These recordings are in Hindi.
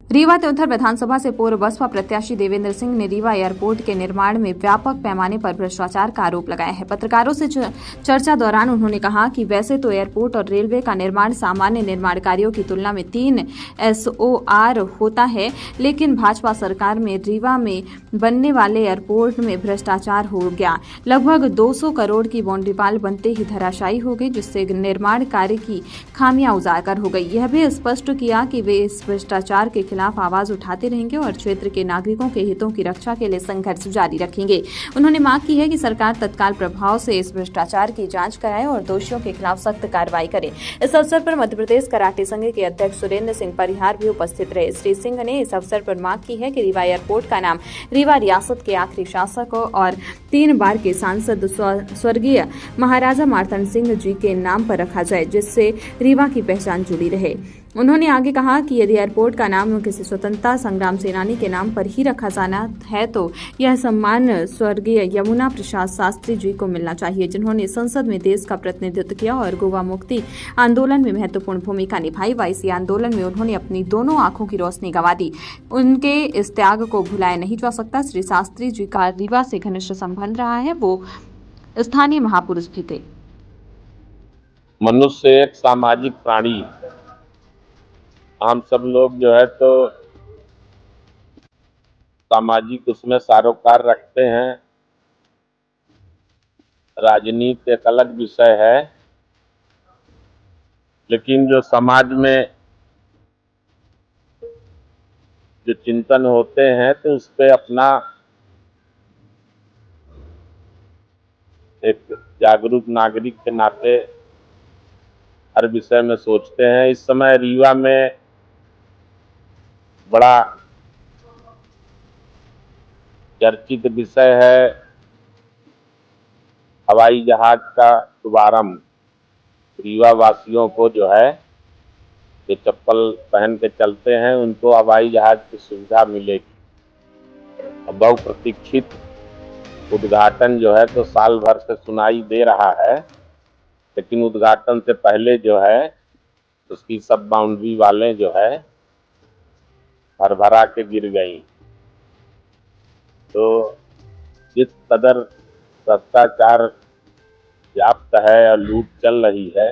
रीवा त्योंथर विधानसभा से पूर्व बसपा प्रत्याशी देवेंद्र सिंह ने रीवा एयरपोर्ट के निर्माण में व्यापक पैमाने पर भ्रष्टाचार का आरोप लगाया है। पत्रकारों से चर्चा दौरान उन्होंने कहा कि वैसे तो एयरपोर्ट और रेलवे का निर्माण सामान्य निर्माण कार्यों की तुलना में 3 SOR होता है, लेकिन भाजपा सरकार में रीवा में बनने वाले एयरपोर्ट में भ्रष्टाचार हो गया। लगभग 200 करोड़ की बाउंड्री वाल बनते ही धराशायी हो गई, जिससे निर्माण कार्य की खामियां उजागर हो गई। यह भी स्पष्ट किया कि वे इस भ्रष्टाचार के खिलाफ आवाज उठाते रहेंगे और क्षेत्र के नागरिकों के हितों की रक्षा के लिए संघर्ष जारी रखेंगे। उन्होंने मांग की है कि सरकार तत्काल प्रभाव से इस भ्रष्टाचार की जांच कराए और दोषियों के खिलाफ सख्त कार्रवाई करे। इस अवसर पर मध्य प्रदेश कराटे संघ के अध्यक्ष सुरेंद्र सिंह परिहार भी उपस्थित रहे। श्री सिंह ने इस अवसर पर मांग की है कि रीवा एयरपोर्ट का नाम रीवा रियासत के आखिरी शासक और 3 बार के सांसद स्वर्गीय महाराजा मार्तंड सिंह जी के नाम पर रखा जाए, जिससे रीवा की पहचान जुड़ी रहे। उन्होंने आगे कहा कि यदि एयरपोर्ट का नाम किसी स्वतंत्रता संग्राम सेनानी के नाम पर ही रखा जाना है तो यह सम्मान स्वर्गीय यमुना प्रसाद शास्त्री जी को मिलना चाहिए, जिन्होंने संसद में देश का प्रतिनिधित्व किया और गोवा मुक्ति आंदोलन में महत्वपूर्ण भूमिका निभाई। इसी आंदोलन में उन्होंने अपनी दोनों आंखों की रोशनी गंवा दी। उनके इस त्याग को भुलाया नहीं जा सकता। श्री शास्त्री जी का रीवा से घनिष्ठ संबंध रहा है, वो स्थानीय महापुरुष भी थे। मनुष्य एक सामाजिक प्राणी, हम सब लोग जो है तो सामाजिक उसमें सरोकार रखते हैं। राजनीति एक अलग विषय है, लेकिन जो समाज में जो चिंतन होते हैं तो उस पे अपना एक जागरूक नागरिक के नाते हर विषय में सोचते हैं। इस समय रीवा में बड़ा चर्चित विषय है हवाई जहाज का शुभारंभ। रीवा वासियों को जो है जो चप्पल पहन के चलते हैं उनको हवाई जहाज की सुविधा मिलेगी। बहुप्रतीक्षित उद्घाटन जो है तो साल भर से सुनाई दे रहा है, लेकिन उद्घाटन से पहले जो है उसकी सब बाउंड्री वालें जो है भरभरा के गिर गई। तो जिस कदर भ्रष्टाचार व्याप्त है और लूट चल रही है,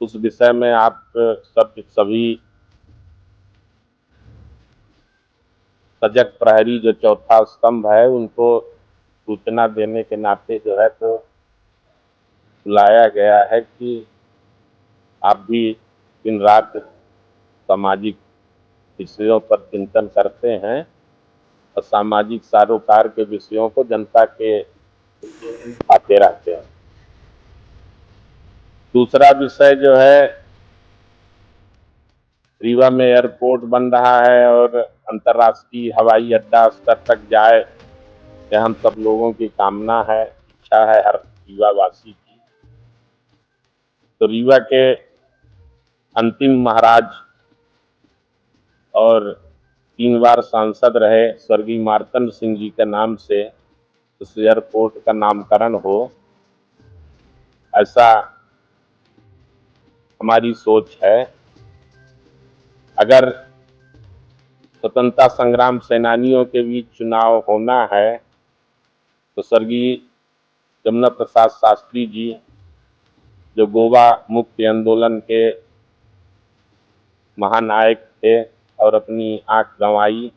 उस विषय में आप सभी सजग प्रहरी जो चौथा स्तंभ है उनको सूचना देने के नाते जो है तो बुलाया गया है कि आप भी दिन रात सामाजिक विषयों पर चिंतन करते हैं और सामाजिक सरोकार के विषयों को जनता के आते रहते हैं। दूसरा विषय जो है रीवा में एयरपोर्ट बन रहा है और अंतर्राष्ट्रीय हवाई अड्डा स्तर तक जाए, यह हम सब लोगों की कामना है, इच्छा है हर रीवा वासी की। तो रीवा के अंतिम महाराज और 3 बार सांसद रहे स्वर्गीय मार्तंड सिंह जी के नाम से उस एयरपोर्ट का नामकरण हो, ऐसा हमारी सोच है। अगर स्वतंत्रता संग्राम सेनानियों के बीच चुनाव होना है तो स्वर्गीय यमुना प्रसाद शास्त्री जी जो गोवा मुक्ति आंदोलन के महानायक थे और अपनी आंख गंवाई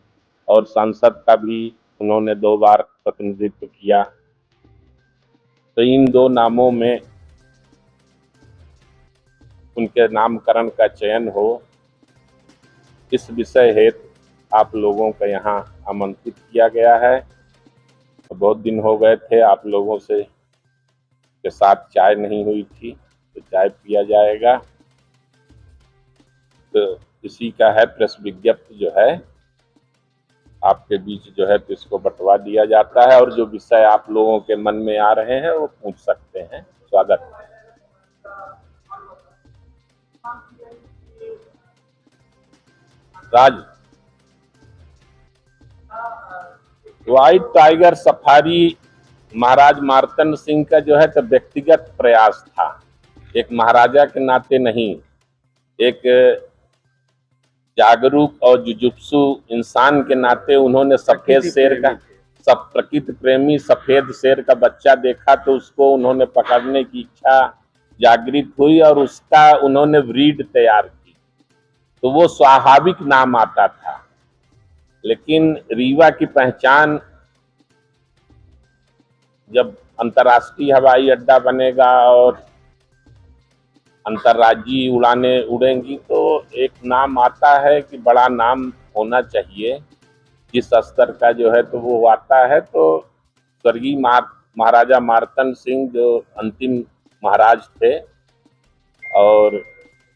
और सांसद का भी उन्होंने 2 बार प्रतिनिधित्व किया, तो इन 2 नामों में उनके नामकरण का चयन हो, इस विषय हेतु आप लोगों को यहाँ आमंत्रित किया गया है। तो बहुत दिन हो गए थे आप लोगों से के साथ चाय नहीं हुई थी, तो चाय पिया जाएगा। तो इसी का है प्रेस विज्ञप्ति जो है आपके बीच जो है तो इसको बंटवा दिया जाता है और जो विषय आप लोगों के मन में आ रहे हैं वो पूछ सकते हैं। स्वागत है। राज व्हाइट टाइगर सफारी महाराज मार्तंड सिंह का जो है तो व्यक्तिगत प्रयास था, एक महाराजा के नाते नहीं, एक जागरूक और जुजुत्सु इंसान के नाते उन्होंने सफेद शेर का सब प्रकृति प्रेमी सफेद शेर का बच्चा देखा तो उसको उन्होंने पकड़ने की इच्छा जागृत हुई और उसका उन्होंने ब्रीड तैयार की, तो वो स्वाभाविक नाम आता था। लेकिन रीवा की पहचान जब अंतर्राष्ट्रीय हवाई अड्डा बनेगा और अंतर्राज्यीय उड़ानें उड़ेंगी तो एक नाम आता है कि बड़ा नाम होना चाहिए, जिस स्तर का जो है तो वो आता है। तो स्वर्गीय महाराजा मार्तंड सिंह जो अंतिम महाराज थे और